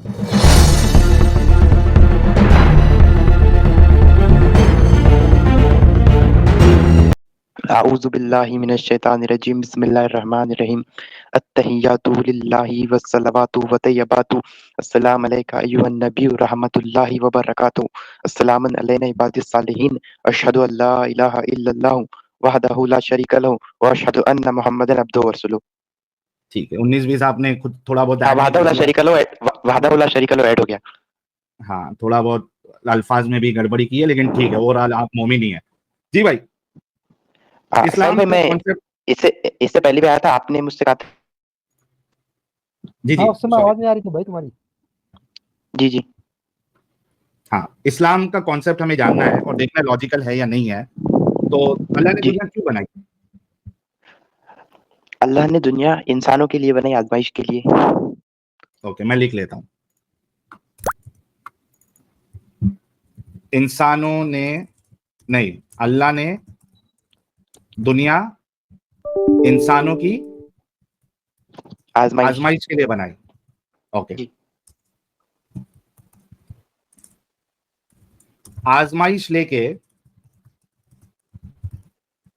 अऊज़ु बिल्लाहि मिनश शैतानिर रजीम बिस्मिल्लाहिर रहमानिर रहीम अत्तहियातु लिल्लाहि वस्सलावातु वतय्यबातु अस्सलामु अलैका अय्युहन नबिय्यु रहमतुल्लाहि व बरकातुहू अस्सलामुन अलैना इबादिस सालिहीन अशहदु अल्ला इलाहा इल्लल्लाहु वहदहु ला शरीका लहू व अशहदु अन्न मुहम्मदन अब्दुहु व रसूलुहू। ठीक है, 19-20 आपने खुद थोड़ा बहुत हाँ, ऐड भी कर दिया। वहदहु ला शरीका लहू ऐड हो गया। हाँ, थोड़ा बहुत अल्फाज में भी गड़बड़ी की है, लेकिन ठीक है, ओवरऑल आप मोमिन ही है। जी भाई, साहिल इस्लाम भाई, का मैं कॉन्सेप्ट। इससे पहले भी आया था, आपने मुझसे कहा था। जी हाँ, जी, उस समय सॉरी। आवाज नहीं आ रही थी भाई तुम्हारी। जी जी। हाँ, इस्लाम का कॉन्सेप्ट हमें जानना है और देखना लॉजिकल है या नहीं है। तो अल्लाह ने जी, दुनिया क्यों बनाई? अल्लाह ने दुनिया इंसानों के लिए बनाई, आजमाइश के लिए। ओके, मैं लिख लेता हूं। इंसानों ने नहीं, अल्लाह ने दुनिया इंसानों की आजमाइश। आजमाइश के लिए बनाई। ओके, जी। आजमाइश लेके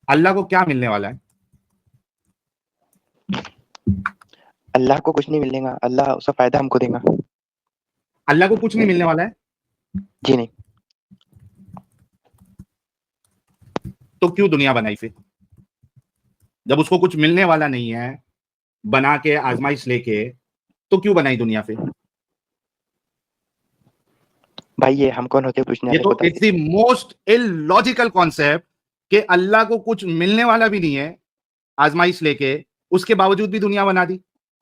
अल्लाह को क्या मिलने वाला है? अल्लाह को कुछ नहीं मिलेगा, अल्लाह उसका फायदा हमको देगा। अल्लाह को कुछ नहीं मिलने वाला है? जी नहीं। तो क्यों दुनिया बनाई फिर? जब उसको कुछ मिलने वाला नहीं है, बना के आजमाइश लेके, तो क्यों बनाई दुनिया फिर? भाई, ये हम कौन होते हैं पूछने ये वाले, तो बता it's they. The most illogical concept कि अल्लाह को कुछ मिलने वाला भी नहीं है, आजमाइश लेके उसके बावजूद भी दुनिया बना दी।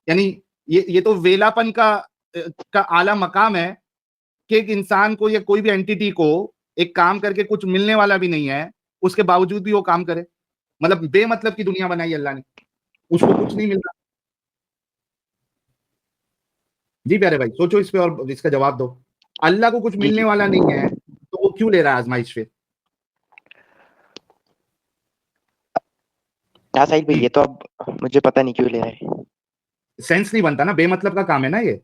यानी ये तो वेलापन का आला मकाम है कि एक इंसान को या कोई भी एंटिटी को एक काम करके कुछ मिलने वाला भी नहीं है, उसके बावजूद भी वो काम करे। मतलब बेमतलब की दुनिया बनाई अल्लाह ने, उसको कुछ नहीं मिल रहा। जी प्यारे भाई, सोचो इस पे और इसका जवाब दो। अल्लाह को कुछ जी मिलने जी। वाला नहीं है तो वो क्यों ले रहा है आजमाइश फिर? हाँ साहिल भाई, ये तो अब मुझे पता नहीं क्यों ले रहा है। सेंस नहीं बनता ना, बेमतलब का काम है ना ये।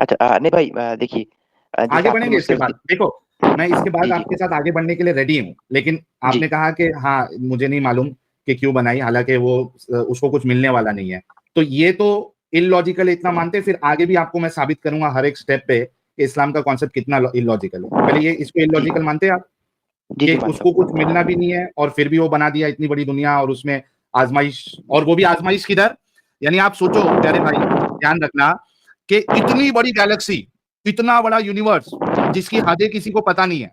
अच्छा, नहीं भाई, देखिए, जैसे आगे आपने बढ़ेंगे इसके मुझसे बाद। देखो, मैं इसके बाद जी जी आपके साथ आगे बढ़ने के लिए रेडी हूं, लेकिन जी आपने कहा कि हाँ, मुझे नहीं मालूम कि क्यों बनाई, हालांकि वो उसको कुछ मिलने वाला नहीं है। तो ये तो इलॉजिकल इतना मानते, फिर आगे भी आपको मैं साबित करूंगा हर एक स्टेप पे कि इस्लाम का कॉन्सेप्ट कितना इलॉजिकल है। पहले ये इसको जी इलॉजिकल मानते हैं आप जी कि जी, मानता उसको कुछ हूँ। मिलना भी नहीं है और फिर भी वो बना दिया इतनी बड़ी दुनिया, और उसमें आजमाइश, और वो भी आजमाइश किधर? यानी आप सोचो प्यारे भाई, ध्यान रखना कि इतनी बड़ी गैलेक्सी, इतना बड़ा यूनिवर्स जिसकी हदें किसी को पता नहीं है,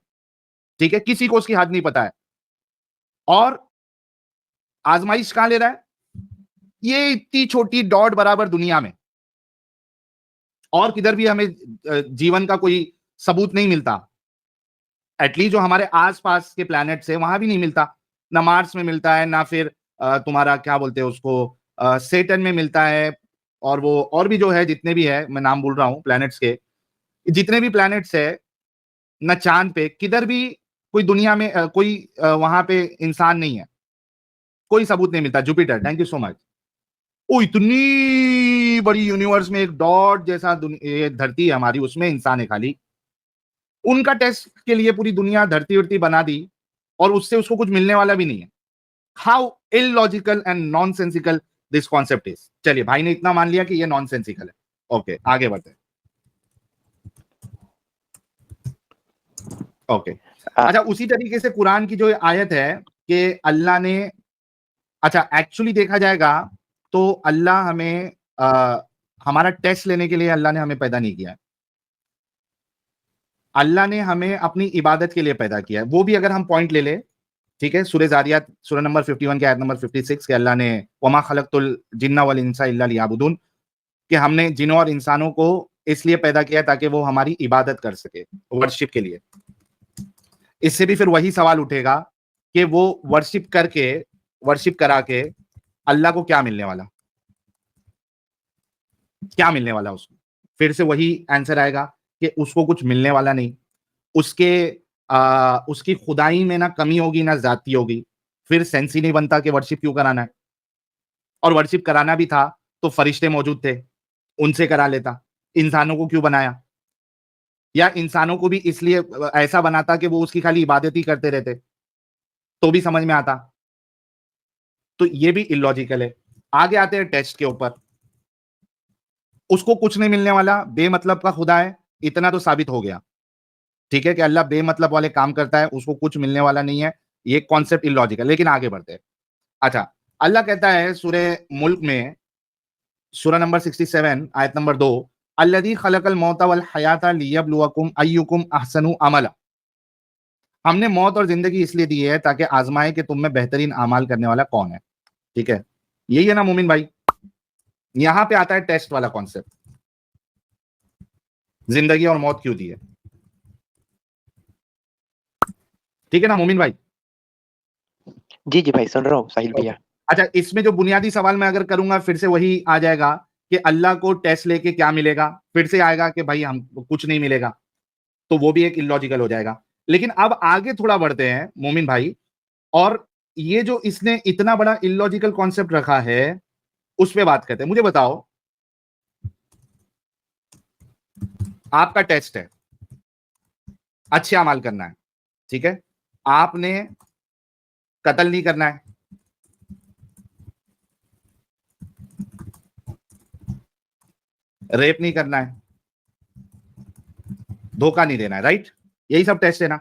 ठीक है, किसी को उसकी हद नहीं पता है, और आजमाइश कहां ले रहा है? ये इतनी छोटी डॉट बराबर दुनिया में, और किधर भी हमें जीवन का कोई सबूत नहीं मिलता। एटलीस्ट जो हमारे आसपास के प्लैनेट्स है वहां भी नहीं मिलता, ना मार्स में मिलता है, ना फिर तुम्हारा क्या बोलते हैं उसको, सेटन में मिलता है, और वो और भी जो है, जितने भी है, मैं नाम भूल रहा हूं प्लैनेट्स के, जितने भी प्लैनेट्स है, ना चांद पे किधर भी कोई दुनिया में कोई वहां पे इंसान नहीं है, कोई सबूत नहीं मिलता। Jupiter, thank you so much. ओ, इतनी बड़ी यूनिवर्स में एक डॉट जैसा ये धरती है हमारी, उसमें इंसान है खाली। उनका टेस्ट के लिए पूरी दुनिया धरती उरती बना दी, और उससे उसको कुछ मिलने वाला भी नहीं है। How illogical and nonsensical this concept is. चलिए, भाई ने इतना मान लिया कि ये नॉनसेंसिकल है। ओके, आगे बढ़ते हैं। ओके, अच्छा, उसी तरीके से कुरान की जो आयत है कि अल्लाह ने, अच्छा, एक्चुअली देखा जाएगा तो अल्लाह हमें हमारा टेस्ट लेने के लिए अल्लाह ने हमें पैदा नहीं किया है। अल्लाह ने हमें अपनी इबादत के लिए पैदा किया है। वो भी अगर हम पॉइंट ले ले, ठीक है, सूरह जारियात सूरह नंबर 51 के आयत नंबर 56 के अल्लाह ने वमा खलक़तुल जिन्ना वल इंसा इल्ला लियाबुदून, कि हमने जिनों और इंसानों को इसलिए पैदा किया ताकि वो हमारी इबादत कर सके, वर्शिप के लिए। इससे भी फिर वही सवाल उठेगा कि वो वर्शिप करा के अल्लाह को क्या मिलने वाला, क्या मिलने वाला उसको? फिर से वही आंसर आएगा कि उसको कुछ मिलने वाला नहीं, उसकी खुदाई में ना कमी होगी ना ज्यादती होगी। फिर सेंस ही नहीं बनता कि वर्शिप क्यों कराना है, और वर्शिप कराना भी था तो फरिश्ते मौजूद थे, उनसे करा लेता। इंसानों को क्यों बनाया, या इंसानों को भी इसलिए ऐसा बनाता कि वो उसकी खाली इबादत ही करते रहते, तो भी समझ में आता। तो ये भी इलॉजिकल है। आगे आते हैं टेस्ट के ऊपर। उसको कुछ नहीं मिलने वाला, बेमतलब का खुदा है, इतना तो साबित हो गया। ठीक है कि अल्लाह बेमतलब वाले काम करता है, उसको कुछ मिलने वाला नहीं है, ये कॉन्सेप्ट इलॉजिकल। लेकिन आगे बढ़ते हैं। अच्छा, अल्लाह कहता है सूरे मुल्क में, सूरा नंबर 67 आयत नंबर 2, अल्लज़ी खलकल मौता वल हयाता लियब्लुवकुम अय्युकुम अहसनु अमला। हमने मौत और जिंदगी इसलिए दी है ताकि आजमाए कि तुम में बेहतरीन अमाल करने वाला कौन है। ठीक है, यही है ना मोमिन भाई। यहां पे आता है टेस्ट वाला कॉन्सेप्ट, जिंदगी और मौत क्यों दी है। ठीक है ना मोमिन भाई। जी जी भाई, सुन रहा हूँ साहिल भैया। अच्छा, इसमें जो बुनियादी सवाल मैं अगर करूंगा फिर से वही आ जाएगा कि अल्लाह को टेस्ट लेके क्या मिलेगा, फिर से आएगा कि भाई हम कुछ नहीं मिलेगा, तो वो भी एक इलॉजिकल हो जाएगा। लेकिन अब आगे थोड़ा बढ़ते हैं मोमिन भाई, और ये जो इसने इतना बड़ा इलॉजिकल कॉन्सेप्ट रखा है उस पे बात करते हैं। मुझे बताओ, आपका टेस्ट है, अच्छे अमाल करना है, ठीक है, आपने कत्ल नहीं करना है, रेप नहीं करना है, धोखा नहीं देना है, राइट? यही सब टेस्ट है ना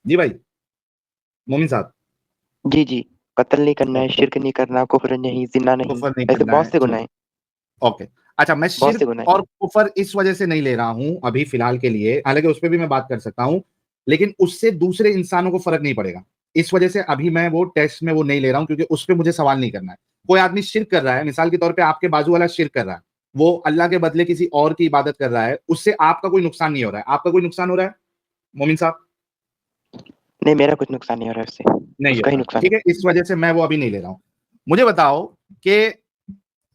जी भाई, मोमिन साहब? जी जी, कत्ल नहीं करना है, शिर्क नहीं करना, कुफ्र नहीं, जिना नहीं, कुफर नहीं ऐसे करना बहुत है, से ठीक, गुनाह हैं। ओके। अच्छा, मैं बहुत से शिर्क गुनाह और हैं। कुफर इस वजह से नहीं ले रहा हूं अभी फिलहाल के लिए, हालांकि उस पर भी मैं बात कर सकता हूं, लेकिन उससे दूसरे इंसानों को फर्क नहीं पड़ेगा। इस वजह से अभी मैं वो टेस्ट में वो नहीं ले रहा हूं, क्योंकि उस पर मुझे सवाल नहीं करना है। कोई आदमी शिर्क कर रहा है, मिसाल के तौर पे आपके बाजू वाला शिर्क कर रहा है, वो अल्लाह के बदले किसी और की इबादत कर रहा है, उससे आपका कोई नुकसान नहीं हो रहा है। आपका कोई नुकसान हो रहा है मोमिन साहब? नहीं, मेरा कुछ नुकसान नहीं हो रहा है उससे, नहीं हो उसका ही रहा, नुकसान है। ठीक है, इस वजह से मैं वो अभी नहीं ले रहा हूं। मुझे बताओ कि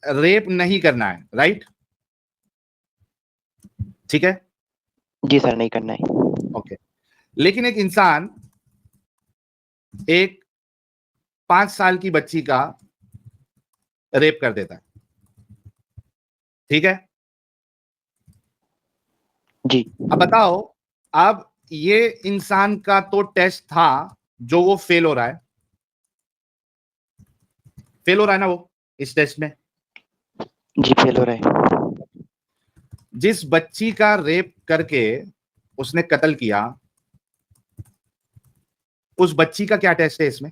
रेप नहीं करना है, राइट? ठीक है, जी सर, नहीं करना है। ओके। लेकिन एक इंसान एक 5 साल की बच्ची का रेप कर देता है, ठीक है? जी अब बताओ, अब ये इंसान का तो टेस्ट था जो वो फेल हो रहा है, फेल हो रहा है ना वो इस टेस्ट में। जी, फेल हो रहा है। जिस बच्ची का रेप करके उसने कत्ल किया, उस बच्ची का क्या टेस्ट है इसमें?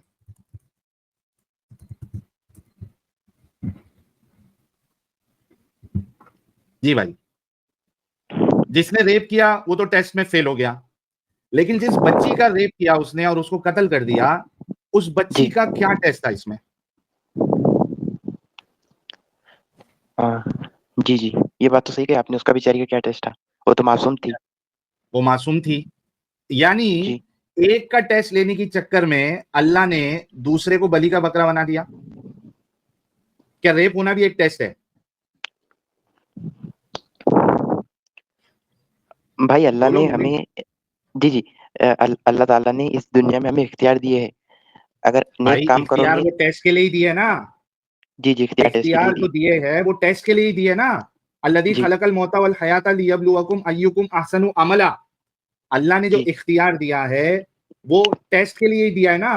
जी भाई, जिसने रेप किया वो तो टेस्ट में फेल हो गया, लेकिन जिस बच्ची का रेप किया उसने और उसको कत्ल कर दिया, उस बच्ची जी का क्या टेस्ट था इसमें? हाँ, जी जी, ये बात तो सही कही आपने। उसका बेचारी का क्या टेस्ट था, वो तो मासूम थी। वो मासूम थी, यानी जी एक का टेस्ट लेने के चक्कर में अल्लाह ने दूसरे को बलि का बकरा बना दिया। क्या रेप होना भी एक टेस्ट है? भाई, अल्लाह बोलो ने मोमिन। हमें, जी जी, अल्लाह ताला ने इस दुनिया में हमें इख्तियार दिए है। अगर नेक भाई काम इख्तियार करोगे। वो टेस्ट के लिए ही दिए ना, जी जी, इख्तियार टेस्ट के लिए इख्तियार जो दिए। दिए है वो टेस्ट के लिए ही दिए ना। अल्लज़ी जी खलकल मौता वल हयाता लियब्लुवकुम अय्युकुम अहसनु अमला। अल्लाह ने जो जी इख्तियार दिया है वो टेस्ट के लिए ही दिया है ना,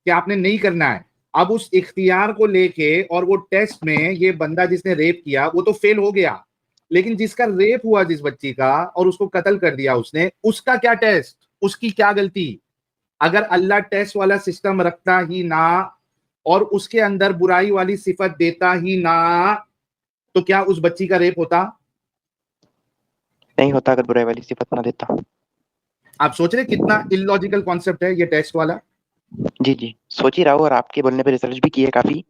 कि आपने नहीं करना है। अब उस इख्तियार को लेके और वो टेस्ट में ये बंदा जिसने रेप किया वो तो फेल हो गया, लेकिन जिसका रेप हुआ जिस बच्ची का और उसको कत्ल कर दिया उसने, उसका क्या टेस्ट, उसकी क्या गलती? अगर अल्लाह टेस्ट वाला सिस्टम रखता ही ना और उसके अंदर बुराई वाली सिफत देता ही ना, तो क्या उस बच्ची का रेप होता? नहीं होता अगर बुराई वाली सिफत ना देता। आप सोच रहे कितना इलॉजिकल कॉन्सेप्ट है ये टेस्ट वाला? जी जी, सोच ही रहा हूँ, और आपके बोलने पे रिसर्च भी की है काफी।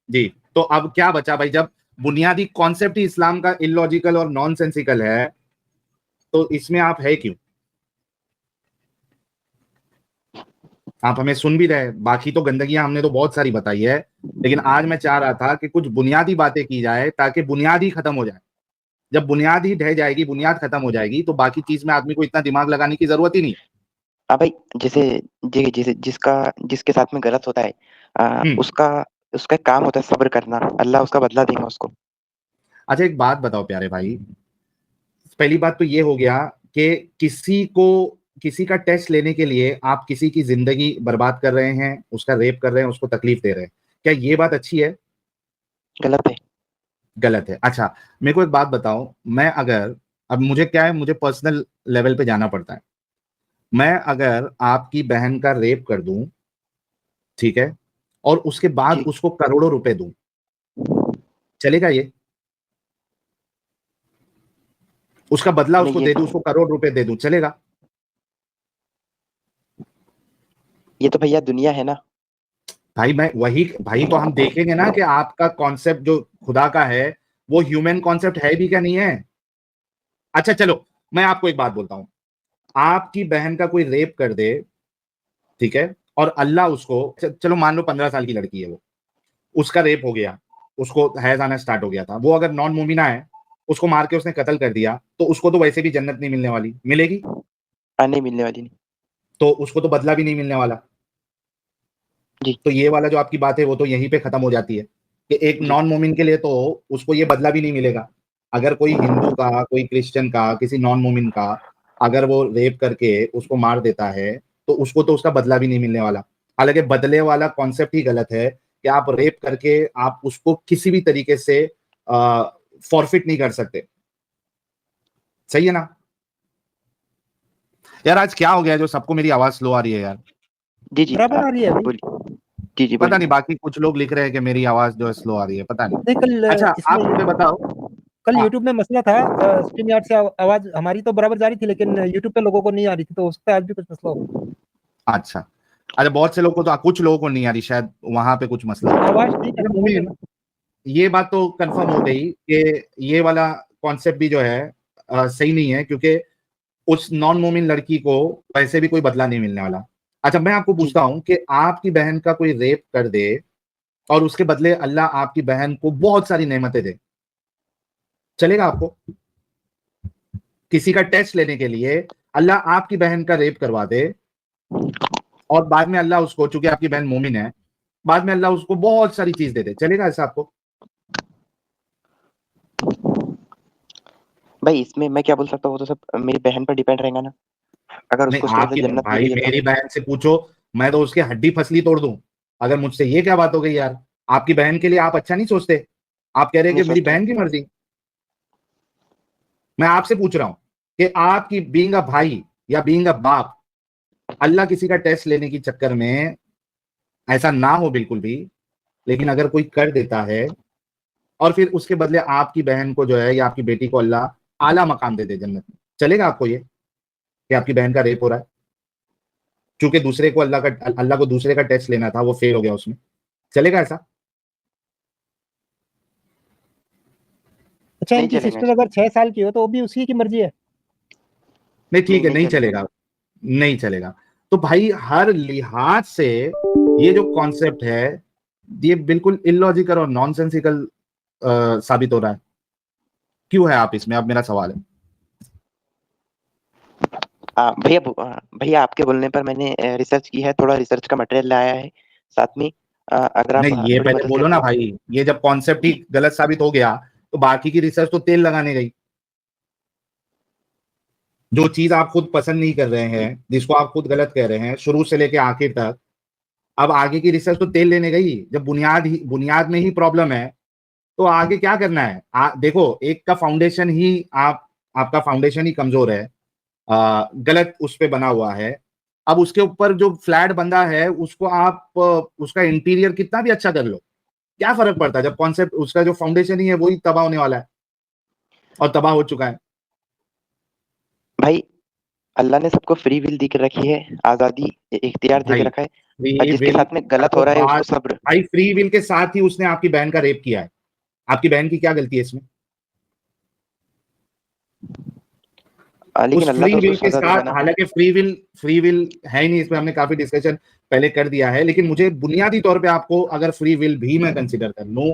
जी, तो अब क्या बचा भाई, जब बुनियादी कॉन्सेप्ट ही इस्लाम का इलॉजिकल और नॉनसेंसिकल है, तो इसमें आप है क्यों? आप हमें सुन भी रहे, बाकी तो गंदगियां हमने तो बहुत सारी बताई है, लेकिन आज मैं चाह रहा था कि कुछ बुनियादी बातें की जाए ताकि बुनियाद ही खत्म हो जाए। जब बुनियाद ही ढह जाएगी, बुनियाद खत्म हो जाएगी, तो बाकी चीज में आदमी को इतना दिमाग लगाने की जरूरत ही नहीं। हाँ भाई, जैसे जैसे जिसका जिसके साथ में गलत होता है, हम्म, उसका उसका काम होता है सब्र करना। अल्लाह उसका बदला देगा उसको। अच्छा एक बात बताओ प्यारे भाई, पहली बात तो ये हो गया कि किसी का टेस्ट लेने के लिए आप किसी की जिंदगी बर्बाद कर रहे हैं, उसका रेप कर रहे हैं, उसको तकलीफ दे रहे हैं, क्या ये बात अच्छी है? गलत है। गलत है। अच्छा मेरे को एक बात बताओ, मैं अगर, अब मुझे क्या है, मुझे पर्सनल लेवल पे जाना पड़ता है, मैं अगर आपकी बहन का रेप कर दूं, ठीक है, और उसके बाद जी। उसको करोड़ों रुपए दूं, चलेगा ये? उसका बदला नहीं उसको दे दूं, उसको करोड़ रुपए दे दूं, चलेगा? ये तो भैया दुनिया है ना। भाई मैं वही, भाई तो हम देखेंगे ना कि आपका कॉन्सेप्ट जो खुदा का है वो ह्यूमन कॉन्सेप्ट है भी क्या नहीं है। अच्छा चलो मैं आपको एक बात बोलता हूं, आपकी बहन का कोई रेप कर दे, ठीक है, और अल्लाह उसको, चलो मान लो 15 साल की लड़की है वो, उसका रेप हो गया, उसको हैज आना स्टार्ट हो गया था, वो अगर नॉन मुमिना है, उसको मार के उसने कत्ल कर दिया, तो उसको तो वैसे भी जन्नत नहीं मिलने वाली, मिलेगी? नहीं मिलने वाली नहीं। तो उसको तो बदला भी नहीं मिलने वाला। जी। तो ये वाला जो आपकी बात है वो तो यहीं पे खत्म हो जाती है कि एक जी। नॉन मोमिन के लिए तो उसको ये बदला भी नहीं मिलेगा। अगर कोई हिंदू का, कोई क्रिश्चियन का, किसी नॉन मोमिन का अगर वो रेप करके उसको मार देता है, तो उसको तो उसका बदला भी नहीं मिलने वाला। हालांकि बदले वाला कॉन्सेप्ट ही गलत है कि आप रेप करके आप उसको किसी भी तरीके से फॉरफिट नहीं कर सकते। सही है ना? यार आज क्या हो गया जो सबको मेरी आवाज स्लो आ रही है यार? जी। जी बराबर आ रही है अभी। बोलिए। जी जी पता नहीं, बोलिए। बाकी कुछ लोग लिख रहे हैं कि मेरी आवाज जो है स्लो आ रही है, पता नहीं। नहीं कल अच्छा इसमें आप मुझे बताओ। कल हाँ, यूट्यूब में मसला था, स्ट्रीम यार्ड से आवाज हमारी तो बराबर जा रही थी, लेकिन यूट्यूब पे लोगों को नहीं आ रही थी, तो उस पर आज भी कुछ मसला हो। अच्छा। अच्छा बहुत से लोगों को तो, कुछ लोगों को नहीं आ रही, शायद वहां पे कुछ मसला हो। आवाज ठीक है, अच्छा हम बोल रहे मुमीन, ना। ये बात तो कंफर्म हो गई कि ये वाला कॉन्सेप्ट भी जो है सही नहीं है, क्योंकि उस नॉन मोमिन लड़की को वैसे भी कोई बदला नहीं मिलने वाला। अच्छा मैं आपको जी। पूछता हूं कि आपकी बहन का कोई रेप कर दे और उसके बदले अल्लाह आपकी बहन को बहुत सारी नेमतें दे, चलेगा आपको? किसी का टेस्ट लेने के लिए अल्लाह आपकी बहन का रेप करवा दे और बाद में अल्लाह उसको, चूंकि आपकी बहन मोमिन है, बाद में अल्लाह उसको बहुत सारी चीज दे दे, चलेगा ऐसा आपको? भाई इसमें मैं क्या बोल सकता हूँ, वो तो सब मेरी बहन पर डिपेंड रहेगा ना। अगर नहीं उसको शुरू से आपकी, जन्नत भाई मिली है तो। मेरी बहन से पूछो, मैं तो उसकी हड्डी फसली तोड़ दूं। अगर मुझसे ये क्या बात हो गई यार, आपकी बहन के लिए आप अच्छा नहीं सोचते? आप कह रहे हैं नहीं कि मेरी सोचते बहन हैं। की मर्जी। मैं आपसे पूछ रहा हूं कि आपकी बीइंग अ भाई या बीइंग अ बाप, अल्लाह किसी का टेस्ट लेने के चक्कर में, ऐसा ना हो बिल्कुल भी, लेकिन अगर कोई कर देता है और फिर उसके बदले आपकी बहन को जो है या आपकी बेटी को अल्लाह आला मकाम दे दे जन्नत में, चलेगा आपको ये कि आपकी बहन का रेप हो रहा है? चूंकि दूसरे को अल्लाह को दूसरे का टेस्ट लेना था, वो फेल हो गया उसमें, चलेगा ऐसा? अच्छा नहीं इनकी चलेगा सिस्टर ऐसा। अगर 6 साल की हो तो वो भी उसी की मर्जी है? नहीं नहीं ठीक है, नहीं नहीं चलेगा। चलेगा, नहीं चलेगा। तो भाई हर लिहाज से ये जो कॉन्सेप्ट है ये बिल्कुल इलॉजिकल और नॉनसेंसिकल साबित हो रहा है। क्यों है आप इसमें, अब मेरा सवाल है। भैया भैया आपके बोलने पर मैंने रिसर्च की है, थोड़ा रिसर्च का मटेरियल लाया है साथ में। अगर आप नहीं ये थोड़ी पहले मदद बोलो करें ना तो। भाई, ये जब कॉन्सेप्ट ही गलत साबित हो गया तो बाकी की रिसर्च तो तेल लगाने गई। जो चीज आप खुद पसंद नहीं कर रहे हैं, जिसको आप खुद गलत कह रहे हैं शुरू से लेके आखिर तक, अब आगे की रिसर्च तो तेल लेने गई। जब बुनियाद में ही प्रॉब्लम है तो आगे क्या करना है? देखो एक का फाउंडेशन ही आपका फाउंडेशन ही कमजोर है, गलत उस पे बना हुआ है। अब उसके ऊपर जो फ्लैट बंदा है उसको आप उसका इंटीरियर कितना भी अच्छा कर लो, क्या फर्क पड़ता है जब कॉन्सेप्ट उसका जो फाउंडेशन ही है वही तबाह होने वाला है और तबाह हो चुका है। भाई अल्लाह ने सबको फ्री विल दी के रखी है, आजादी, इख्तियार दे के भाई रखा है। और फ्री जिसके विल साथ में का गलत तो हो रहा है उसको बात, सब्र। भाई फ्री विल के साथ ही उसने आपकी बहन का रेप किया है, आपकी बहन की क्या गलती है इसमें? लेकिन उस अल्लाह फ्री तो उसको विल के सजा देगा साथ, ना। हालांकि फ्री विल है ही नहीं, इसमें हमने काफी डिस्कशन पहले कर दिया है, लेकिन मुझे बुनियादी तौर पे आपको अगर फ्री विल भी मैं कंसिडर कर लूं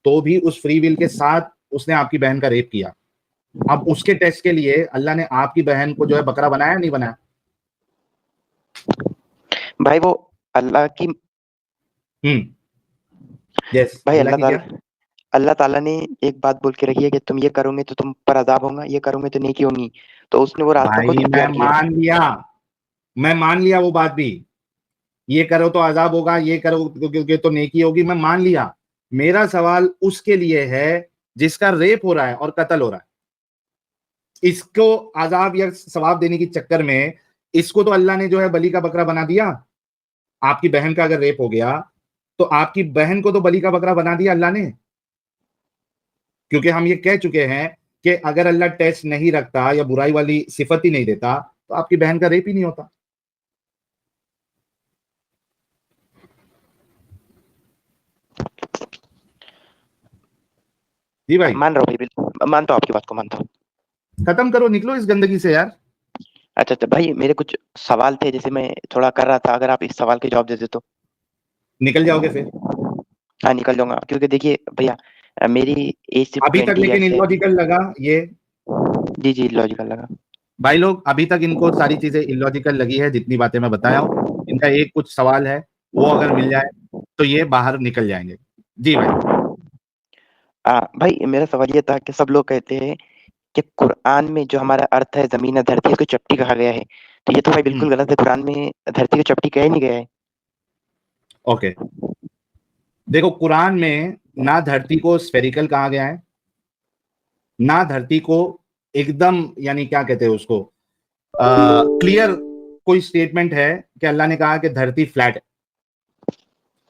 तो भी उस फ्री विल के साथ उसने आपकी बहन का रेप किया। अब उसके टेस्ट के लिए अल्लाह ने आपकी बहन को जो है बकरा बनाया नहीं बनाया? भाई वो अल्लाह की, यस, भाई अल्लाह अल्लाह की क्या? ताला अल्लाह ताला ने एक बात बोल के रखी है कि तुम ये करोगे तो तुम पर अजाब होगा, ये करोगे तो नेकी होगी। तो उसने वो रास्ता खुद भाई मैं इख्तियार किया है। मान लिया वो बात भी, ये करो तो अजाब होगा, ये करो तो नेकी होगी, मैं मान लिया। मेरा सवाल उसके लिए है जिसका रेप हो रहा है और कत्ल हो रहा है। इसको अजाब या सवाब देने के चक्कर में इसको तो अल्लाह ने जो है बलि का बकरा बना दिया। आपकी बहन का अगर रेप हो गया तो आपकी बहन को तो बलि का बकरा बना दिया अल्लाह ने, क्योंकि हम ये कह चुके हैं कि अगर अल्लाह टेस्ट नहीं रखता या बुराई वाली सिफत ही नहीं देता तो आपकी बहन का रेप ही नहीं होता। जी भाई, मान रहा हूँ भाई, बिल्कुल मानता हूँ, आपकी बात को मानता हूँ। खत्म करो, निकलो इस गंदगी से यार। अच्छा अच्छा भाई, मेरे कुछ सवाल थे जैसे मैं थोड़ा कर रहा था, अगर आप इस सवाल के जवाब दे दे तो। निकल जाओगे फिर। हाँ निकल जाऊंगा, क्योंकि देखिए भैया, मेरी एज सिर्फ अभी तक 20 लेकिन ईयर्स है। इलॉजिकल लगा ये। जी जी, लॉजिकल लगा। भाई लोग अभी तक इनको सारी चीजें इलॉजिकल लगी है, जितनी बातें मैं बताया हूँ। इनका एक कुछ सवाल है, वो अगर मिल जाए तो ये बाहर निकल जाएंगे। जी भाई। भाई मेरा सवाल ये था कि सब लोग कहते हैं कि कुरान में जो हमारा अर्थ है जमीन है धरती, उसको चपटी कहा गया है। तो ये तो भाई हम्म, बिल्कुल गलत है, कुरान में धरती को चपटी कहा ही नहीं गया है। ओके। देखो कुरान में ना धरती को स्फेरिकल कहा गया है, ना धरती को एकदम, यानी क्या कहते हैं उसको, क्लियर कोई स्टेटमेंट है कि अल्लाह ने कहा कि धरती फ्लैट है।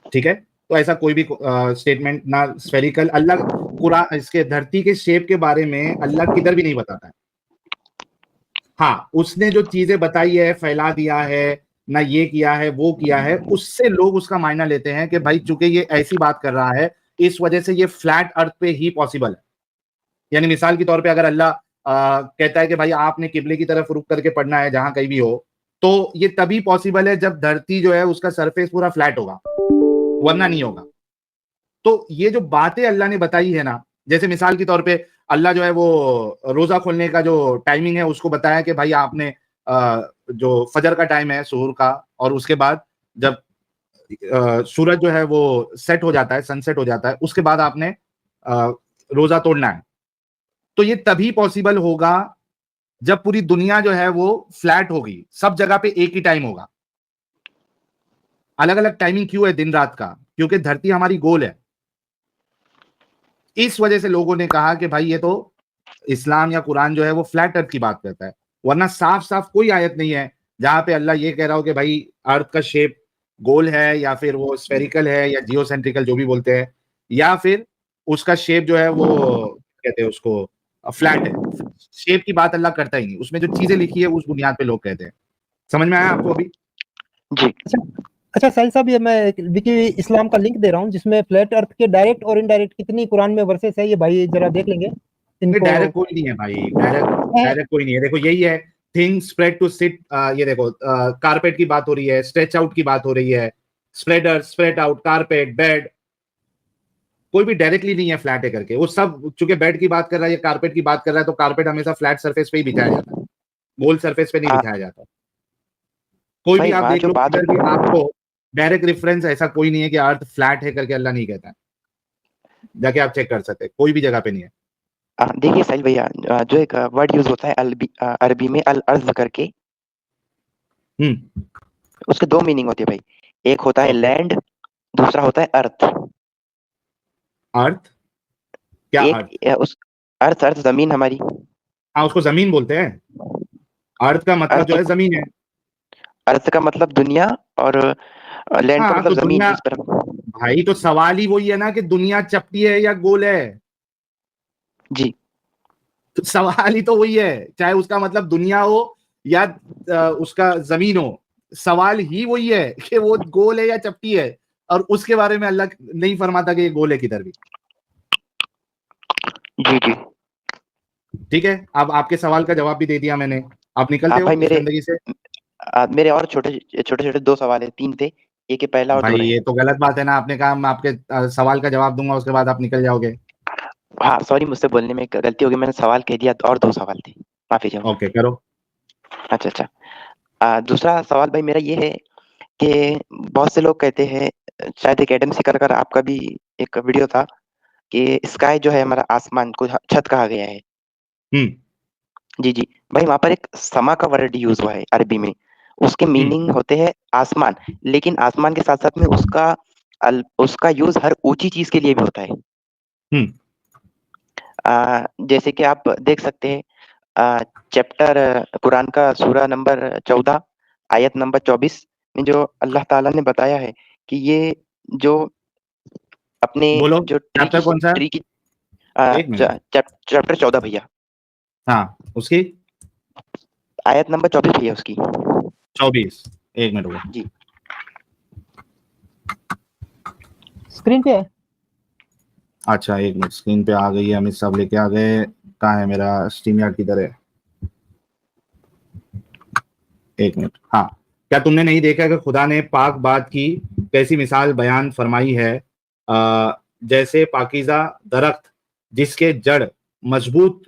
ठीक है, तो ऐसा कोई भी स्टेटमेंट ना स्फेरिकल, अल्लाह कुरान इसके धरती के शेप के बारे में अल्लाह किधर भी नहीं बताता है। हाँ, उसने जो चीजें बताई है, फैला दिया है ना, ये किया है वो किया है, उससे लोग उसका मायना लेते हैं कि भाई चूंकि ये ऐसी बात कर रहा है इस वजह से ये फ्लैट अर्थ पे ही पॉसिबल है। यानी मिसाल के तौर पे अगर अल्लाह कहता है कि भाई आपने किबले की तरफ रुक करके पढ़ना है जहां कहीं भी हो, तो ये तभी पॉसिबल है जब धरती जो है उसका सरफेस पूरा फ्लैट होगा, वरना नहीं होगा। तो ये जो बातें अल्लाह ने बताई है ना, जैसे मिसाल के तौर पे अल्लाह जो है वो रोजा खोलने का जो टाइमिंग है उसको बताया कि भाई आपने जो फजर का टाइम है सुहूर का, और उसके बाद जब सूरज जो है वो सेट हो जाता है, सनसेट हो जाता है, उसके बाद आपने रोजा तोड़ना है। तो ये तभी पॉसिबल होगा जब पूरी दुनिया जो है वो फ्लैट होगी, सब जगह पे एक ही टाइम होगा। अलग अलग टाइमिंग क्यों है दिन रात का? क्योंकि धरती हमारी गोल है। इस वजह से लोगों ने कहा कि भाई ये तो इस्लाम या कुरान जो है वो फ्लैट अर्थ की बात करता है, वरना साफ साफ कोई आयत नहीं है जहां पे अल्लाह ये कह रहा हो कि भाई अर्थ का शेप गोल है या फिर वो स्फेरिकल है या जियोसेंट्रिकल जो भी बोलते हैं, या फिर उसका शेप जो है वो कहते हैं उसको फ्लैट है। शेप की बात अल्लाह करता ही नहीं, उसमें जो चीजें लिखी है उस बुनियाद पे लोग कहते हैं। समझ में आया आपको अभी? जी अच्छा अच्छा साहिल साहब, ये मैं विकी इस्लाम का लिंक दे रहा हूँ जिसमें फ्लैट अर्थ के डायरेक्ट और इनडायरेक्ट कितनी कुरान में वर्सेस है, ये भाई जरा देख लेंगे नहीं, इनको। डायरेक्ट कोई नहीं है भाई, डायरेक्ट कोई नहीं है। देखो यही है, थिंग स्प्रेड टू सिट, ये देखो कारपेट की बात हो रही है, स्ट्रेच आउट की बात हो रही है, spreader, spread out, carpet, bed, कोई भी डायरेक्टली नहीं है फ्लैट है करके। वो सब चूंकि बेड की बात कर रहा है या कारपेट की बात कर रहा है, तो कारपेट हमेशा फ्लैट सरफेस पे ही बिछाया जाता है, गोल सरफेस पे नहीं आ, बिछाया जाता। कोई भी भाई आप वहाँ देख जो लो, बात किधर भी आपको डायरेक्ट रेफरेंस ऐसा कोई नहीं है कि अर्थ फ्लैट है करके अल्लाह नहीं कहता है। जाके आप चेक कर सकते हैं, कोई भी जगह पे नहीं है। देखिए साहिल भैया, जो एक वर्ड यूज होता है अरबी में अल अर्ज करके, हम्म, उसके दो मीनिंग होती है भाई। एक होता है ओके। लैंड, दूसरा होता है अर्थ। अर्थ, क्या एक अर्थ? उस अर्थ अर्थ जमीन हमारी। हाँ, उसको जमीन बोलते हैं। अर्थ का मतलब जो अर्थ है जमीन है। अर्थ का मतलब दुनिया, और लैंड का हाँ मतलब तो जमीन दुनिया, जिस पर हम। भाई तो सवाल ही वही है ना कि दुनिया चपटी है या गोल है। जी तो सवाल ही तो वही है, चाहे उसका मतलब दुनिया हो या उसका जमीन हो, सवाल ही वही है कि वो गोल है या चपटी है। और उसके बारे में अल्लाह नहीं फरमाता कि ये गोल है किधर भी। जी जी। ठीक है, अब आपके सवाल का जवाब भी दे दिया मैंने, आप निकलते भाई हो इस गंदगी से। मेरे और छोटे छोटे छोटे दो सवाल है, तीन थे, एक है पहला और भाई दो रहे। ये तो गलत बात है ना, आपने कहा मैं आपके सवाल का जवाब दूंगा उसके बाद आप निकल जाओगे। हाँ सॉरी, मुझसे बोलने में एक गलती हो गई, मैंने सवाल कह दिया, और दो सवाल थे, माफी चाहूंगा। ओके, करो। अच्छा अच्छा। दूसरा सवाल भाई मेरा ये है कि बहुत से लोग कहते हैं, शायद एक एडम सिकर का आपका भी एक वीडियो था, कि स्काई जो है हमारा आसमान को छत कहा गया है। जी जी भाई, वहां पर एक समा का वर्ड यूज हुआ है अरबी में। उसके मीनिंग होते हैं आसमान, लेकिन आसमान के साथ साथ में उसका यूज हर ऊंची चीज के लिए भी होता है। जैसे कि आप देख सकते हैं चैप्टर कुरान का सूरा नंबर 14 आयत नंबर 24 में जो अल्लाह ताला ने बताया है कि ये जो अपने बोलो जो चैप्टर कौन सा है? ट्री की एक मिनट। चैप्टर 14 भैया, हाँ, उसकी आयत नंबर 24 भैया उसकी। 24। एक मिनट रुको। जी स्क्रीन पे है। अच्छा एक मिनट, स्क्रीन पे आ गई है, अमित साहब लेके आ गए। कहाँ है मेरा स्ट्रीम यार्ड, किधर है? एक मिनट। हाँ, क्या तुमने नहीं देखा कि खुदा ने पाक बात की कैसी मिसाल बयान फरमाई है? जैसे पाकीज़ा दरख्त जिसके जड़ मजबूत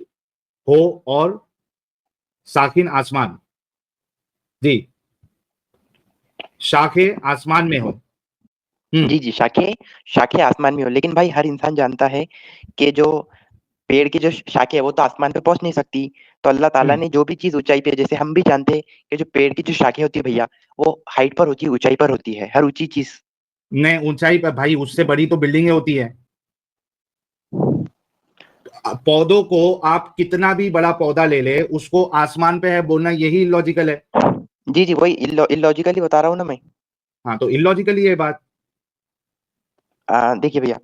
हो और साकिन आसमान, जी, शाखे आसमान में हो। जी जी, शाखे शाखे आसमान में हो, लेकिन भाई हर इंसान जानता है कि जो पेड़ की जो शाखे है वो तो आसमान पे पहुंच नहीं सकती। तो अल्लाह ताला ने जो भी चीज ऊंचाई पे है, जैसे हम भी जानते हैं कि जो पेड़ की जो शाखे होती है भैया, वो हाइट पर होती है, ऊंचाई पर होती है, हर ऊंची चीज। ने ऊंचाई पर भाई, उससे बड़ी तो बिल्डिंगें होती है। पौधों को आप कितना भी बड़ा पौधा ले ले, उसको आसमान पे है बोलना यही इलॉजिकल है। जी जी, वही इलॉजिकली बता रहा हूँ ना मैं। हाँ, तो इलॉजिकल ही है बात। देखिए भैया,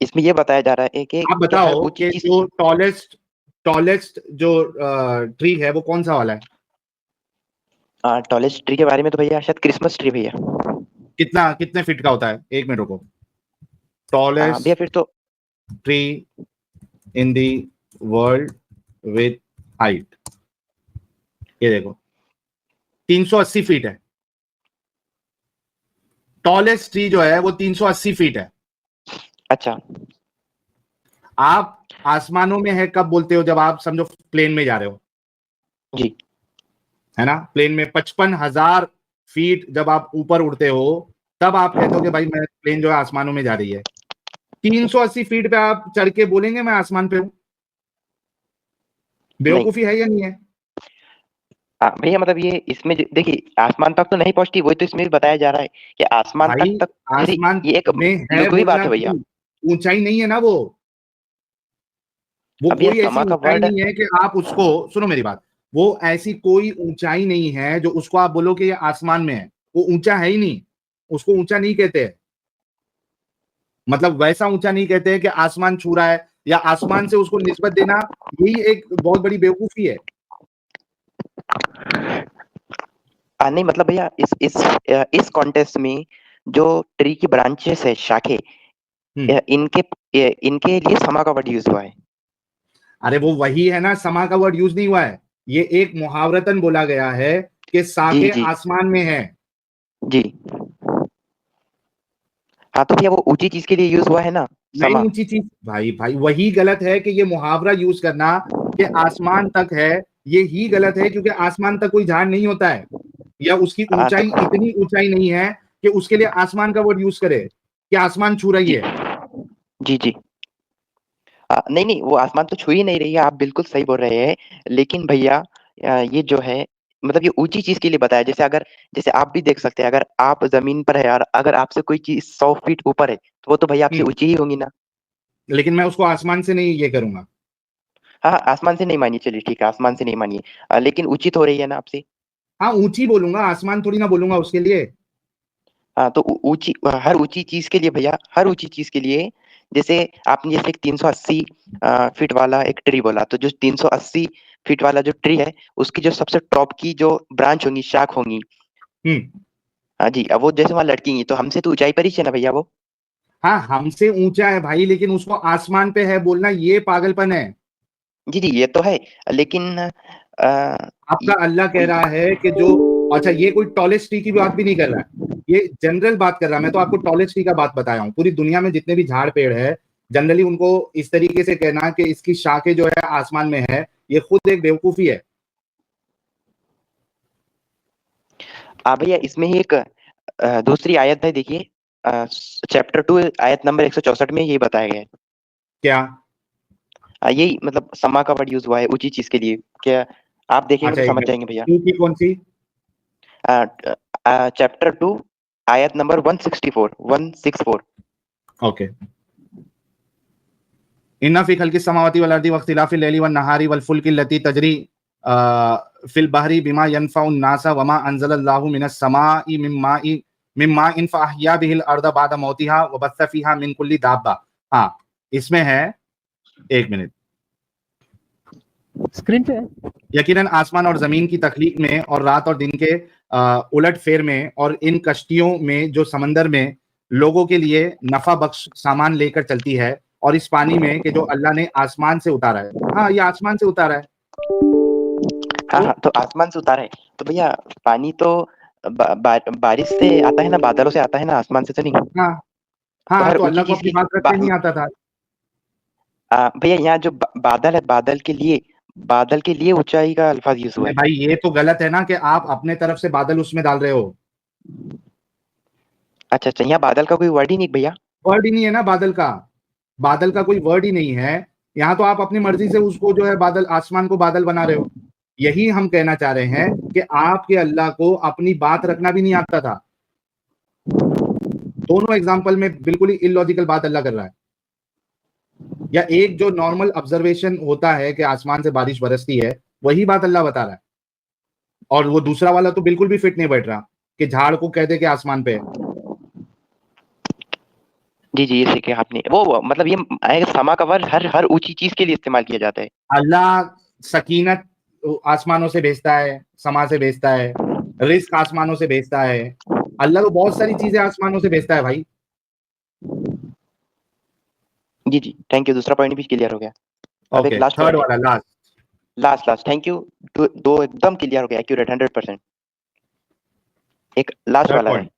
इसमें ये बताया जा रहा है आप कि हर बताओ ऊंची कि चीज। जो टॉलेस्ट जो ट्री है वो कौन सा वाला है? टॉलेस्ट ट्री के बारे में तो भैया शायद क्रिसमस ट्री भैया। कितना कितने फीट का होता है? एक मिनट रुको। भैया टॉलेस्ट फिर तो tree in the world with height, ये देखो 380 फीट है। टॉलेस्ट ट्री जो है वो 380 फीट है। अच्छा। आप आसमानों में है कब बोलते हो? जब आप समझो प्लेन में जा रहे हो, जी है ना? प्लेन में 55,000 फीट जब आप ऊपर उड़ते हो, तब आप कहते हो कि भाई मैं प्लेन जो है आसमानों में जा रही है। 380 फीट पे आप चढ़ के बोलेंगे मैं आसमान पे हूं? नहीं बेवकूफी है या नहीं है? भैया, मतलब ये इसमें देखिए आसमान तक तो नहीं पहुंचती, वही तो इसमें भी बताया जा रहा है कि आसमान भाई तक तक जैसे आसमान ये एक में है लुघवी बात बोलना है भैया। क्यों? ऊंचाई नहीं है ना वो अब ये कोई ऐसी समा का ऊंचाई वर्ड। नहीं है कि आप उसको, सुनो मेरी बात, वो ऐसी कोई ऊंचाई नहीं है जो उसको आप बोलो कि ये आसमान में है। वो ऊंचा है ही नहीं, उसको ऊंचा नहीं कहते हैं। मतलब वैसा ऊंचा नहीं कहते हैं कि आसमान छू रहा है, या आसमान से उसको निस्बत देना, यही एक बहुत बड़ी बेवकूफी है। नहीं मतलब भैया, इस कॉन्टेस्ट में जो ट्री की ब्रांचेस है, शाखे, हम्म इनके इनके लिए समा का वर्ड यूज हुआ है। अरे वो वही है ना, समा का वर्ड यूज नहीं हुआ है। ये एक मुहावरतन बोला गया है कि जी साखे जी आसमान में है। जी। हाँ तो भैया वो ऊंची चीज के लिए यूज हुआ है ना, नहीं समा। ऊंची चीज, भाई भाई वही गलत है कि ये मुहावरा यूज करना कि आसमान तक है। ये ही गलत है क्योंकि आसमान तक कोई झाड़ नहीं होता है, या उसकी तो ऊंचाई इतनी ऊंचाई नहीं है कि उसके लिए आसमान का वर्ड यूज करे कि आसमान छू रही जी है। जी जी। नहीं नहीं, वो आसमान तो छू ही नहीं रही है, आप बिल्कुल सही बोल रहे हैं। लेकिन भैया ये जो है, मतलब ये ऊंची चीज के लिए बताया। जैसे आप भी देख सकते हैं, अगर आप जमीन पर है और अगर आपसे कोई चीज 100 फीट ऊपर है, तो वो तो भैया आपसे हम्म, ऊंची ही होंगी ना। लेकिन मैं उसको आसमान से नहीं ये करूंगा। हाँ हाँ, आसमान से नहीं मानिए, चलिए ठीक है, आसमान से नहीं मानिए, लेकिन उचित हो रही है ना आपसे। हाँ ऊंची बोलूंगा, आसमान थोड़ी ना बोलूंगा उसके लिए। हाँ तो ऊंची, हर ऊंची चीज के लिए भैया, हर ऊंची चीज के लिए। जैसे आपने जैसे एक 380 फीट वाला एक ट्री बोला, तो जो 380 फीट वाला जो ट्री है, उसकी जो सबसे टॉप की जो ब्रांच होंगी, शाख होंगी। हम्म हाँ जी, अब वो जैसे वहां लटकेंगी तो हमसे तो ऊंचाई पर ही है ना भैया वो। हाँ हमसे ऊंचा है भाई, लेकिन उसको आसमान पे है बोलना ये पागलपन है। जी जी, ये तो है, लेकिन आपका अल्लाह कह रहा है कि जो, अच्छा ये कोई टॉलेस्ट ट्री की बात भी नहीं कर रहा है, ये जनरल बात कर रहा है। मैं तो आपको टॉलेस्ट ट्री का बात बताया हूँ। पूरी दुनिया में जितने भी झाड़ पेड़ है, जनरली उनको इस तरीके से कहना कि इसकी शाखें जो है आसमान में है, ये खुद एक बेवकूफी है। भैया इसमें ही एक दूसरी आयत है, देखिए चैप्टर 2 आयत नंबर 164 में ये बताया गया है। क्या? यही मतलब समा का वर्ड यूज हुआ है ऊंची चीज के लिए। क्या आप देखेंगे अच्छा तो एक समझ मिनट, जाएंगे भैया। टू की कौन सी? चैप्टर 2 आयत नंबर 164। ओके। इन्ना फी खल्कि समावाति वल अर्दी वख्तिलाफिल लैली वन नहारी वल फुल्कि लती तजरी फिल बहरी बिमा यनफउन नासा वमा अंज़लल्लाहु मिनस समाई मिम्मा इन फअहया बिहिल अर्द बाद मौतिहा व बस्स फीहा मिन कुल्ली दाब्बा। हाँ, इसमें है, एक मिनट, स्क्रीन पे है। यकीनन आसमान और जमीन की तख्लीक में और रात और दिन के उलट फेर में और इन कश्तियों में जो समंदर में लोगों के लिए नफा बख्श सामान लेकर चलती है, और इस पानी में कि जो अल्लाह ने आसमान से उतारा है। हाँ, ये आसमान से उतारा है। हाँ तो हाँ, तो आसमान से उतारा है। तो भैया पानी तो बारिश से आता है ना, बादलों से आता है ना, आसमान से तो नहीं। हाँ तो हाँ, हर तो ऊंची अल्लाह को चीज अपनी की बात रखते नहीं आता था। भैया यहाँ जो बादल है, बादल के लिए ऊंचाई का अल्फाज यूज हुआ नहीं है। भाई, ये तो गलत है ना कि आप अपने तरफ से बादल उसमें डाल रहे हो। अच्छा अच्छा, यहाँ बादल का कोई वर्ड ही नहीं भैया। वर्ड ही नहीं है ना बादल का, बादल का कोई वर्ड ही नहीं है। यहाँ तो आप अपनी मर्जी से उसको जो है बादल, आसमान को बादल बना रहे हो। यही हम कहना चाह रहे हैं कि आपके अल्लाह को अपनी बात रखना भी नहीं आता था। दोनों एग्जाम्पल में बिल्कुल ही इलॉजिकल बात अल्लाह कर रहा है। या एक जो नॉर्मल ऑब्जर्वेशन होता है कि आसमान से बारिश बरसती है, वही बात अल्लाह बता रहा है। और वो दूसरा वाला तो बिल्कुल भी फिट नहीं बैठ रहा कि झाड़ को कह दे कि आसमान पे है। जी जी, ये सीखे आपने। वो मतलब ये समा का वर्ड हर हर ऊंची चीज के लिए इस्तेमाल किया जाता है। अल्लाह सकीनत आसमानों से भेजता है, समा से भेजता है, रिस्क आसमानों से भेजता है। अल्लाह तो बहुत सारी चीजें आसमानों से भेजता है भाई। जी जी, थैंक यू, दूसरा पॉइंट भी क्लियर हो गया। अब एक ओके, लास्ट थर्ड पॉइंट है। वाला, last. Last last, thank you. दो एकदम क्लियर हो गया, एक्यूरेट 100%। एक लास्ट थर्ड वाला है। पॉइंट।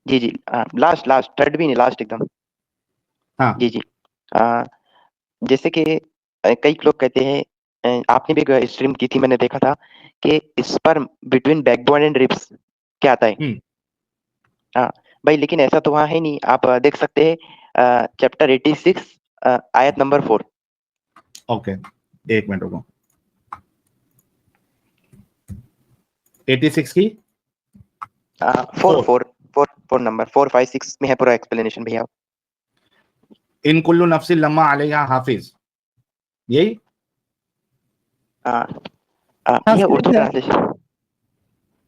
जी जी, लास्ट लास्ट, थर्ड भी नहीं, लास्ट एकदम। हाँ। जी जी। आ, जैसे कि कई लोग कहते हैं, आपने भी स्ट्रीम की थी, मैंने देखा था कि sperm between backbone and ribs क्या आता है। हम्म। हाँ भाई, लेकिन ऐसा तो वहाँ है नहीं। आप देख सकते हैं चैप्टर 86 आयत नंबर 4। ओके, एक मिनट रुको। 86 की 4 4 4 4 नंबर 4 5 6 में है पूरा एक्सप्लेनेशन भैया। इन कुल्लु नफ्सिन लम्मा अलैहा हाफिज, यही। आ, हाँ भैया स्क्रीन उर्दू पे है। ट्रांसलेशन।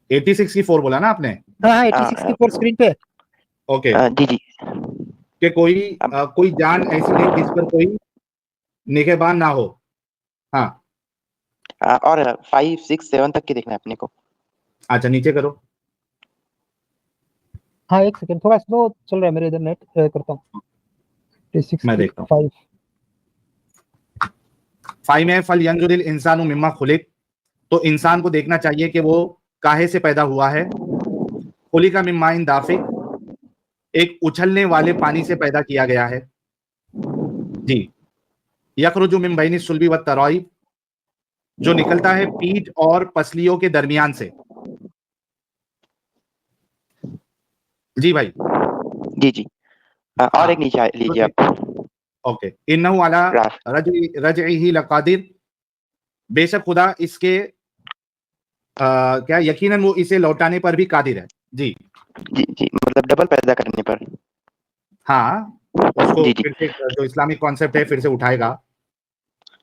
86 की 4 बोला ना आपने? हाँ हाँ 86 की 4 स्क्रीन पे है। ओके। जी जी। कि कोई अब कोई जान ऐसी नहीं जिस पर कोई निगहबान ना हो। हाँ। और 5 6 7 तक के देखना है अपने को। अच्छा, नीचे करो। हाँ एक सेकंड, थोड़ा स्लो चल रहा है मेरे इधर नेट, करता हूँ। 86 मैं की देखता हूँ। 5। 5 में फल यंजुरिल इंसानु मिम्मा खुलिक, तो इंसान को देखना चाहिए कि वो काहे से पैदा हुआ है। खुलिका मिन माइन दाफिक, एक उछलने वाले पानी से पैदा किया गया है। जी। यखरुजु मिन बैनि सुल्बी व तराइब, जो निकलता है पीठ और पसलियों के दरमियान से। जी भाई। जी जी। और हाँ, एक नीचे तो लीजिए आप। ओके, इन्नहु अला ग्राफ। रजइही लकादिर, बेशक खुदा इसके क्या यकीनन वो इसे लौटाने पर भी कादिर है। जी। जी जी, मतलब डबल पैदा करने पर। हाँ, उसको जी जी। फिर से जो इस्लामिक कॉन्सेप्ट है फिर से उठाएगा।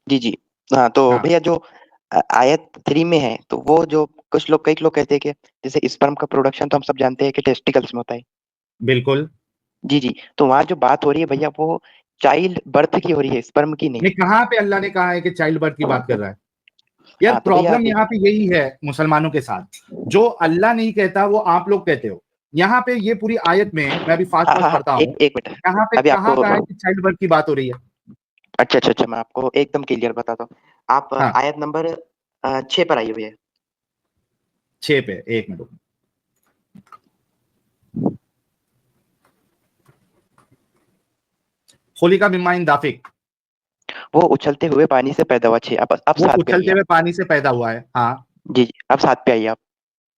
जी जी। हाँ तो हाँ, भैया जो आयत 3 में है, तो वो जो कुछ लोग, कई लोग कहते हैं कि जैसे स्पर्म का प्रोडक्शन तो हम सब जानते हैं कि टेस्टिकल्स में होता है। बिल्कुल। जी जी। तो वहाँ जो बात हो रही है भैया, वो चाइल्ड बर्थ की हो रही है, स्पर्म की नहीं। नहीं, कहाँ पे अल्लाह ने कहा है कि चाइल्ड बर्थ की बात कर रहा है? यार, हाँ तो भैया प्रॉब्लम यहाँ पे यही है मुसलमानों के साथ, जो अल्लाह नहीं कहता वो आप लोग कहते हो। यहाँ पे ये पूरी आयत में, मैं अभी फास्ट हाँ फास्ट हाँ हाँ, पढ़ता हूँ, एक एक मिनट। यहाँ पे अभी कहाँ आपको कहा है कि चाइल्ड बर्थ की बात हो रही है? अच्छा अच्छा अच्छा, मैं आपको एकदम क्लियर बताता हूँ। आप हाँ, आयत नंबर 6 पर आइए भैया। 6 पे, एक मिनट। खुलिका मिन माइन दाफिक, वो उछलते हुए पानी से पैदा हुआ। 6, अब वो 7 पे आइए उछलते आप। हुए पानी से पैदा हुआ है। हाँ। जी जी, अब 7 पे आइए आप।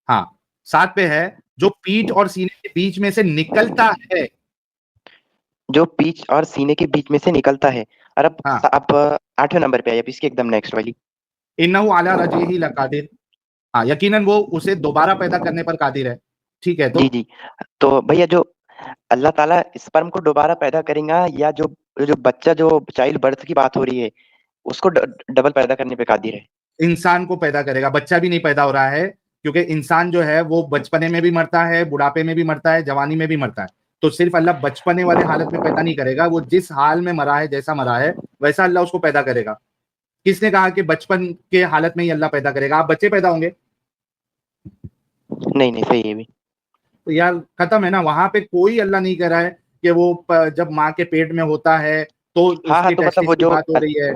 हाँ, 7 पे है, जो पीठ और सीने के बीच में से निकलता है। जो पीठ और सीने के बीच में से निकलता है। और अब हाँ। आप 8वें नंबर पे आइए, अब इसके एकदम नेक्स्ट वाली। इन्नहु अला रज्इही लकादिर। हाँ, यकीनन वो उसे दोबारा पैदा करने पर कादिर है। ठीक है, जी तो जी। तो भैया जो अल्लाह ताला स्पर्म को दोबारा पैदा करेगा, या जो जो बच्चा, जो चाइल्ड बर्थ की बात हो रही है, उसको डबल पैदा करने पे कादिर है? इंसान को पैदा करेगा, बच्चा भी नहीं पैदा हो रहा है, क्योंकि इंसान जो है वो बचपने में भी मरता है, बुढ़ापे में भी मरता है, जवानी में भी मरता है। तो सिर्फ अल्लाह बचपने वाले हालत में पैदा नहीं करेगा, वो जिस हाल में मरा है, जैसा मरा है, वैसा अल्लाह उसको पैदा करेगा। किसने कहा कि बचपन के हालत में ही अल्लाह पैदा करेगा? आप बच्चे पैदा होंगे? नहीं नहीं, सही है भी। तो यार खत्म है ना, वहां पे कोई अल्लाह नहीं कर रहा है कि वो जब माँ के पेट में होता है तो हाँ हाँ, उसके तो मतलब टेस्टिस वो की जो बात हो रही है।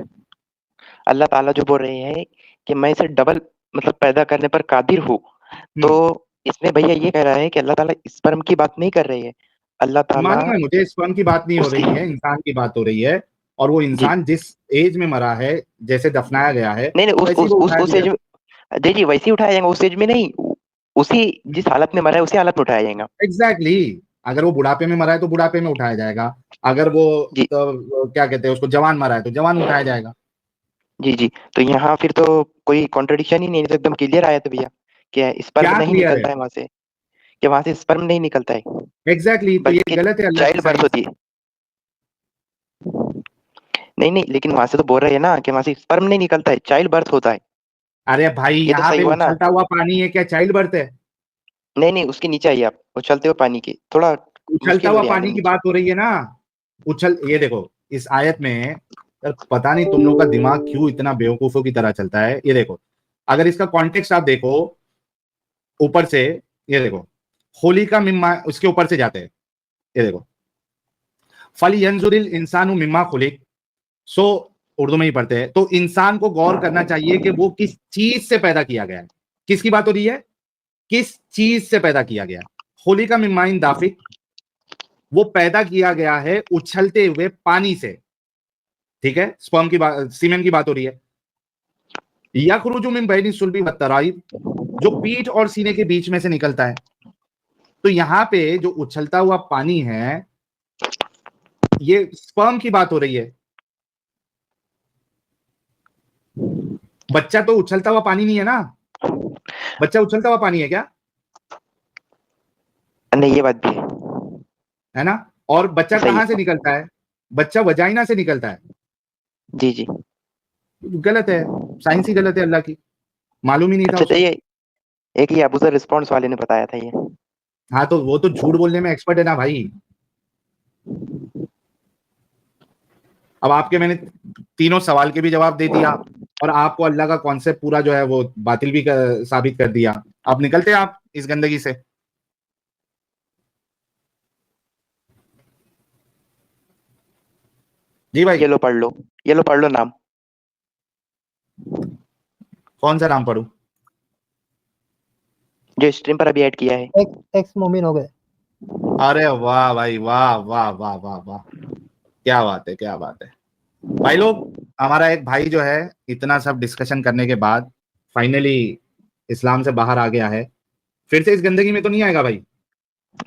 अल्लाह ताला जो बोल रहे हैं कि मैं इसे डबल मतलब पैदा करने पर कादिर हूँ, तो हम्म, इसमें भैया ये कह रहा है कि अल्लाह ताला स्पर्म की बात नहीं कर रहे हैं। अल्लाह ताला मालूम है मुझे, स्पर्म की बात नहीं हो उसकी, रही है, इंसान की बात हो रही है। और वो जी इंसान जिस एज में मरा है, जैसे दफनाया गया है, नहीं नहीं, वैसे ही वो उठाया उस भी एज जाएगा। में, जी जी, वैसे ही उठाया जाएगा, उस एज में नहीं, उसी जिस हालत में मरा है उसी हालत में उठाया जाएगा। Exactly exactly। अगर वो बुढ़ापे में मरा है तो बुढ़ापे में उठाया जाएगा। अगर वो जी क्या कहते हैं उसको, जवान मरा है तो जवान उठाया जाएगा। जी जी। तो यहाँ फिर तो कोई कॉन्ट्रडिक्शन ही नहीं है, तो एकदम क्लियर आया था भैया कि स्पर्म क्या नहीं क्लियर है? निकलता है वहां से, कि वहां से स्पर्म नहीं निकलता है, एग्जैक्टली exactly, तो ये बल्कि गलत है अल्लाह की चाइल्ड बर्थ साइंस। होती है। नहीं नहीं, लेकिन वहां से तो बोल रहे हैं ना कि वहां से स्पर्म नहीं निकलता है, चाइल्ड बर्थ होता है। अरे भाई, ये तो यहाँ सही पे हुआ ना? उछलता हुआ पानी है, क्या चाइल्ड बर्थ है? नहीं नहीं, उसके नीचे आइए आप, उछलते हुए पानी के थोड़ा उछलता मुश्किल हो हुआ रही है आगे पानी की नीचे। बात हो रही है ना। ये देखो, इस आयत में यार, पता नहीं तुम लोग का दिमाग क्यों इतना बेवकूफों की तरह चलता है। ये देखो, अगर इसका कॉन्टेक्स्ट आप देखो ऊपर से, ये देखो, होली का मिम्मा, उसके ऊपर से जाते हैं। ये देखो, फल यंजुरिल इंसानु मिम्मा खुलिक। सो उर्दू में ही पढ़ते हैं, तो इंसान को गौर करना चाहिए कि वो किस चीज से पैदा किया गया है। किसकी बात हो रही है? किस चीज से पैदा किया गया है? होली का मिम्माइन दाफिक, वो पैदा किया गया है उछलते हुए पानी से। ठीक है, स्पर्म की बात, सीमेन की बात हो रही है। यखरुजु मिन बैनी सुल्बी वत्तराइब, जो पीठ और सीने के बीच में से निकलता है। तो यहां पे जो उछलता हुआ पानी है, ये स्पर्म की बात हो रही है। बच्चा तो उछलता हुआ पानी नहीं है ना। बच्चा उछलता हुआ पानी है क्या? नहीं, ये बात भी है ना। और बच्चा है, सही कहां से है। निकलता है? बच्चा वजाइना से निकलता है। जी जी। गलत है, साइंस ही गलत है अल्लाह की। मालूम ही नहीं था अच्छा, तो उसको। ये एक ही अबूजर रिस्पॉन्स वाले ने बताया था ये। हाँ, तो वो तो झूठ बोलने में एक्सपर्ट है ना भाई। अब आपके मैंने तीनों सवाल के भी जवाब दे दिया, और आपको अल्लाह का कॉन्सेप्ट पूरा जो है वो बातिल भी साबित कर दिया। अब निकलते आप इस गंदगी से। जी भाई। ये लो पढ़ लो नाम। कौन सा नाम पढ़ूं? जो स्ट्रीम पर अभी ऐड किया है। एक्स मोमिन हो गए। अरे वाह भाई, वाह वाह वाह वाह वाह, क्या बात है, क्या बात है। भाई लोग, हमारा एक भाई जो है, इतना सब डिस्कशन करने के बाद फाइनली इस्लाम से बाहर आ गया है। फिर से इस गंदगी में तो नहीं आएगा भाई?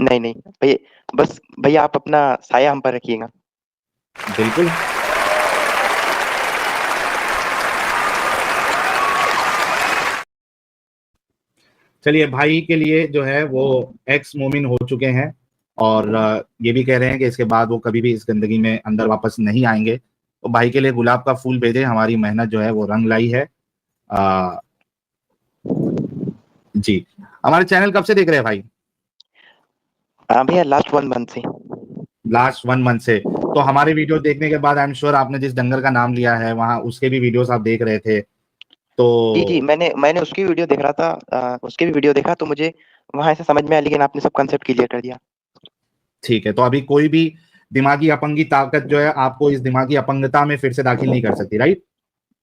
नहीं नहीं भैया, बस भैया आप अपना साया हम पर रखिएगा। बिल्कुल। चलिए, भाई के लिए जो है वो एक्स मोमिन हो चुके हैं, और ये भी कह रहे हैं कि इसके बाद वो कभी भी इस गंदगी में अंदर वापस नहीं आएंगे। तो भाई के लिए गुलाब का फूल भेजे, हमारी मेहनत जो है वो रंग लाई है। आ, जी। हमारे चैनल कब से देख रहे हैं भाई? हाँ भैया, लास्ट 1 मंथ से। लास्ट 1 मंथ से। तो हमारे वीडियो देखने के बाद आई एम श्योर आपने जिस दंगल का नाम लिया है, वहां उसके भी वीडियोस आप देख रहे थे। जी जी, तो मैंने उसकी वीडियो देख रहा था, उसके भी वीडियो देखा, तो मुझे वहां ऐसे समझ में आया, लेकिन आपने सब कंसेप्ट क्लियर कर दिया। ठीक है, तो अभी कोई भी दिमागी अपंगी ताकत जो है आपको इस दिमागी अपंगता में फिर से दाखिल नहीं कर सकती, राइट?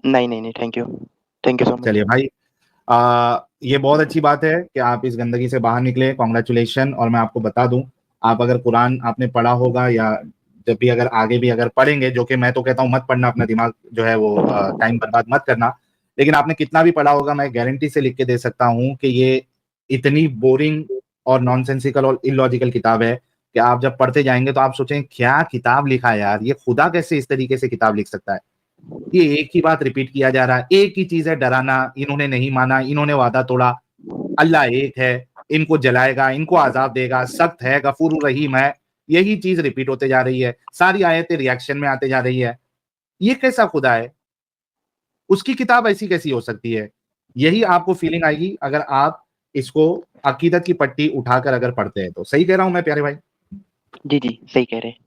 नहीं नहीं नहीं, थैंक यू सो मच। चलिए भाई, ये बहुत अच्छी बात है कि आप इस गंदगी से बाहर निकले, कॉन्ग्रेचुलेशन। और मैं आपको बता दूं, आप अगर कुरान आपने पढ़ा होगा, या जब भी अगर आगे भी अगर पढ़ेंगे, जो कि मैं तो कहता हूं मत पढ़ना, अपना दिमाग जो है वो टाइम बर्बाद मत करना, लेकिन आपने कितना भी पढ़ा होगा, मैं गारंटी से लिख के दे सकता हूं कि ये इतनी बोरिंग और नॉनसेंसिकल और इलॉजिकल किताब है कि आप जब पढ़ते जाएंगे तो आप सोचेंगे क्या किताब लिखा है यार, ये खुदा कैसे इस तरीके से किताब लिख सकता है। ये एक ही बात रिपीट किया जा रहा है, एक ही चीज है, डराना, इन्होंने नहीं माना, इन्होंने वादा तोड़ा, अल्लाह एक है, इनको जलाएगा, इनको आजाब देगा, सख्त है, गफूर रहीम है। यही चीज रिपीट होते जा रही है, सारी आयतें रिएक्शन में आते जा रही है। ये कैसा खुदा है, उसकी किताब ऐसी कैसी हो सकती है? यही आपको फीलिंग आएगी अगर आप इसको अकीदत की पट्टी उठाकर अगर पढ़ते हैं तो। सही कह रहा हूं मैं प्यारे भाई? जी, जी, सही कह रहे हैं।